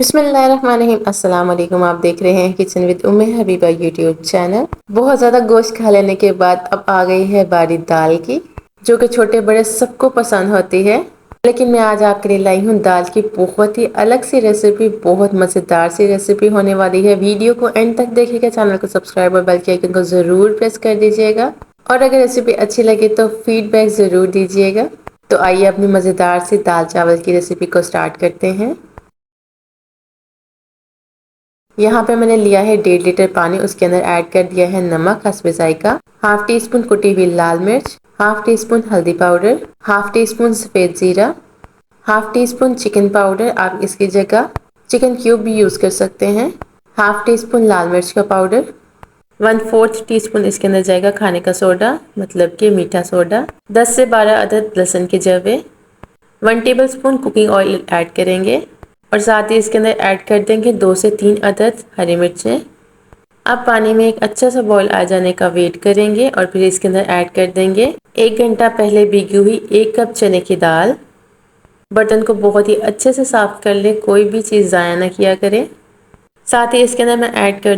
बिस्मिल्लाहिर्रहमानिर्रहीम। अस्सलाम वालेकुम। आप देख रहे हैं kitchen with Umme Habiba YouTube channel. बहुत ज़्यादा गोश्त खा लेने के बाद अब आ गई है बारी दाल की, जो कि छोटे बड़े सबको पसंद होती है। लेकिन मैं आज आपके लिए लाई हूँ दाल की बहुत ही अलग सी रेसिपी, बहुत मज़ेदार सी रेसिपी होने वाली है। वीडियो को एंड तक देखिएगा, चैनल को सब्सक्राइब और बेल के आइकन को ज़रूर प्रेस कर दीजिएगा। और अगर रेसिपी अच्छी लगे तो फीडबैक ज़रूर दीजिएगा। तो आइए अपनी मज़ेदार सी दाल चावल की रेसिपी को स्टार्ट करते हैं। यहाँ पे मैंने लिया है 1.5 लीटर पानी, उसके अंदर ऐड कर दिया है नमक हस्बे जायका, हाफ टी स्पून कुटी हुई लाल मिर्च, हाफ टी स्पून हल्दी पाउडर, हाफ टी स्पून सफ़ेद ज़ीरा, half tea spoon chicken powder, आप इसकी जगह चिकन क्यूब भी यूज़ कर सकते हैं, हाफ टी स्पून लाल मिर्च का पाउडर, 1/4 टीस्पून इसके अंदर जाएगा खाने का सोडा, मतलब कि मीठा सोडा, 10 से 12 अदद लहसुन के जवे, 1 table spoon cooking oil add करेंगे और साथ ही इसके अंदर ऐड कर देंगे 2 से 3 अदद हरी मिर्चें। अब पानी में एक अच्छा सा बॉईल आ जाने का वेट करेंगे और फिर इसके अंदर ऐड कर देंगे 1 घंटा पहले भिगी हुई 1 कप चने की दाल। बर्तन को बहुत ही अच्छे से साफ कर ले, कोई भी चीज़ ज़ाया ना किया करें। साथ ही इसके अंदर मैं ऐड कर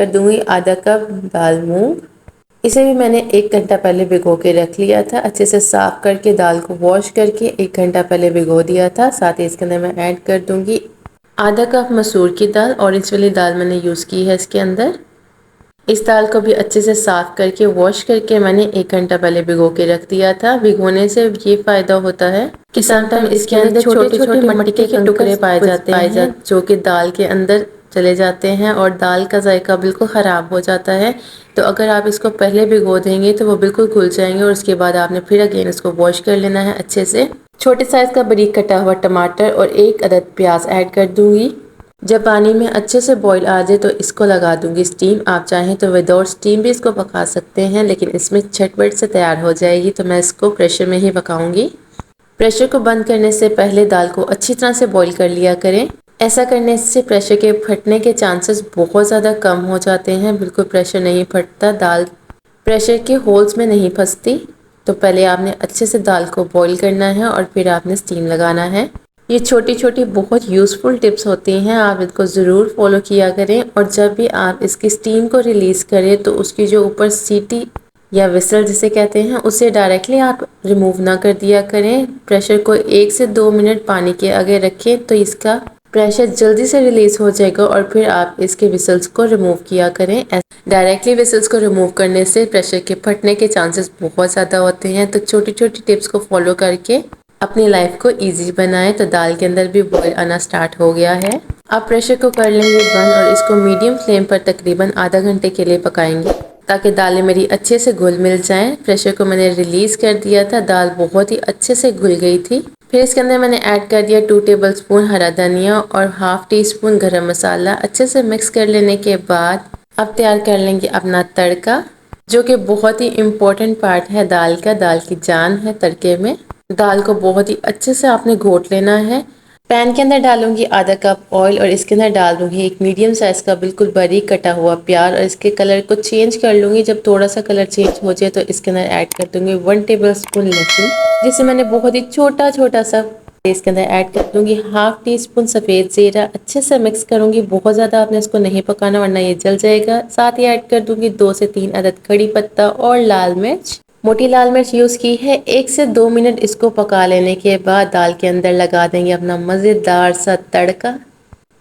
दूंगी आधा कप दाल मूंग। इसे भी मैंने 1 घंटा पहले भिगो के रख लिया था, अच्छे से साफ करके दाल को वॉश करके 1 घंटा पहले भिगो दिया था। साथ ही इसके अंदर मैं ऐड कर दूंगी आधा कप मसूर की दाल, ऑरेंज वाली दाल मैंने यूज़ की है इसके अंदर। इस दाल को भी अच्छे से साफ करके वॉश करके मैंने 1 घंटा पहले भिगो के रख दिया था। भिगोने से ये फ़ायदा होता है कि समटाइम इसके अंदर छोटे छोटे मटके के टुकड़े पाए जाते हैं जो कि दाल के अंदर चले जाते हैं और दाल का जायका बिल्कुल ख़राब हो जाता है। तो अगर आप इसको पहले भिगो देंगे तो वो बिल्कुल घुल जाएंगे और उसके बाद आपने फिर अगेन इसको वॉश कर लेना है अच्छे से। छोटे साइज़ का बारीक कटा हुआ टमाटर और 1 अदद प्याज ऐड कर दूंगी। जब पानी में अच्छे से बॉईल आ जाए तो इसको लगा दूंगी स्टीम। आप चाहें तो विदाउट स्टीम भी इसको पका सकते हैं, लेकिन इसमें झटपट से तैयार हो जाएगी, तो मैं इसको प्रेशर में ही पकाऊंगी। प्रेशर को बंद करने से पहले दाल को अच्छी तरह से बॉईल कर लिया करें। ऐसा करने से प्रेशर के फटने के चांसेस बहुत ज़्यादा कम हो जाते हैं। बिल्कुल प्रेशर नहीं फटता, दाल प्रेशर के होल्स में नहीं फंसती। तो पहले आपने अच्छे से दाल को बॉईल करना है और फिर आपने स्टीम लगाना है। ये छोटी छोटी बहुत यूज़फुल टिप्स होती हैं, आप इनको ज़रूर फॉलो किया करें। और जब भी आप इसकी स्टीम को रिलीज़ करें तो उसकी जो ऊपर सीटी या विसल जिसे कहते हैं, उसे डायरेक्टली आप रिमूव ना कर दिया करें। प्रेशर को 1 से 2 मिनट पानी के आगे रखें तो इसका प्रेशर जल्दी से रिलीज़ हो जाएगा और फिर आप इसके विसल्स को रिमूव किया करें। डायरेक्टली विसल्स को रिमूव करने से प्रेशर के फटने के चांसेस बहुत ज़्यादा होते हैं। तो छोटी छोटी टिप्स को फॉलो करके अपनी लाइफ को इजी बनाएं। तो दाल के अंदर भी बॉईल आना स्टार्ट हो गया है। आप प्रेशर को कर लेंगे बंद और इसको मीडियम फ्लेम पर तकरीबन आधा घंटे के लिए पकाएंगे ताकि दालें मेरी अच्छे से घुल मिल जाएं। प्रेशर को मैंने रिलीज़ कर दिया था, दाल बहुत ही अच्छे से घुल गई थी। फिर इसके अंदर मैंने ऐड कर दिया 2 टेबल स्पून हरा धनिया और हाफ टी स्पून गरम मसाला। अच्छे से मिक्स कर लेने के बाद अब तैयार कर लेंगे अपना तड़का, जो कि बहुत ही इम्पोर्टेंट पार्ट है दाल का, दाल की जान है तड़के में। दाल को बहुत ही अच्छे से आपने घोट लेना है। पैन के अंदर डालूंगी आधा कप ऑयल और इसके अंदर डाल दूंगी एक मीडियम साइज़ का बिल्कुल बारीक कटा हुआ प्याज और इसके कलर को चेंज कर लूँगी। जब थोड़ा सा कलर चेंज हो जाए तो इसके अंदर ऐड कर दूंगी 1 टेबल स्पून लहसुन, जिसे मैंने बहुत ही छोटा छोटा सा। इसके अंदर ऐड कर दूंगी हाफ टी स्पून सफ़ेद ज़ीरा। अच्छे से मिक्स करूंगी, बहुत ज़्यादा आपने इसको नहीं पकाना वरना ये जल जाएगा। साथ ही ऐड कर दूंगी 2 से 3 अदद कड़ी पत्ता और लाल मिर्च, मोटी लाल मिर्च यूज़ की है। 1 से 2 मिनट इसको पका लेने के बाद दाल के अंदर लगा देंगे अपना मज़ेदार सा तड़का।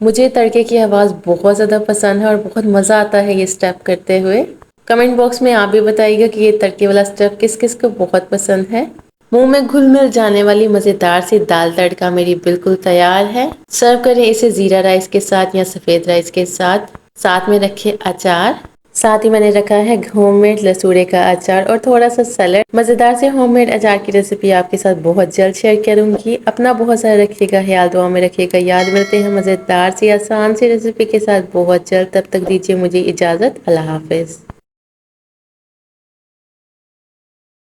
मुझे तड़के की आवाज़ बहुत ज़्यादा पसंद है और बहुत मज़ा आता है ये स्टेप करते हुए। कमेंट बॉक्स में आप भी बताइएगा कि ये तड़के वाला स्टेप किस किस को बहुत पसंद है। मुंह में घुल मिल जाने वाली मज़ेदार सी दाल तड़का मेरी बिल्कुल तैयार है। सर्व करें इसे ज़ीरा राइस के साथ या सफ़ेद राइस के साथ। साथ में रखें अचार, साथ ही मैंने रखा है होममेड लसूड़े का अचार और थोड़ा सा सैलेड। मज़ेदार से होममेड अचार की रेसिपी आपके साथ बहुत जल्द शेयर करूंगी। अपना बहुत सारा रखिएगा ख्याल, दुआ में रखिएगा याद। मिलते हैं मज़ेदार सी आसान सी रेसिपी के साथ बहुत जल्द। तब तक दीजिए मुझे इजाज़त। अल्लाह हाफिज़।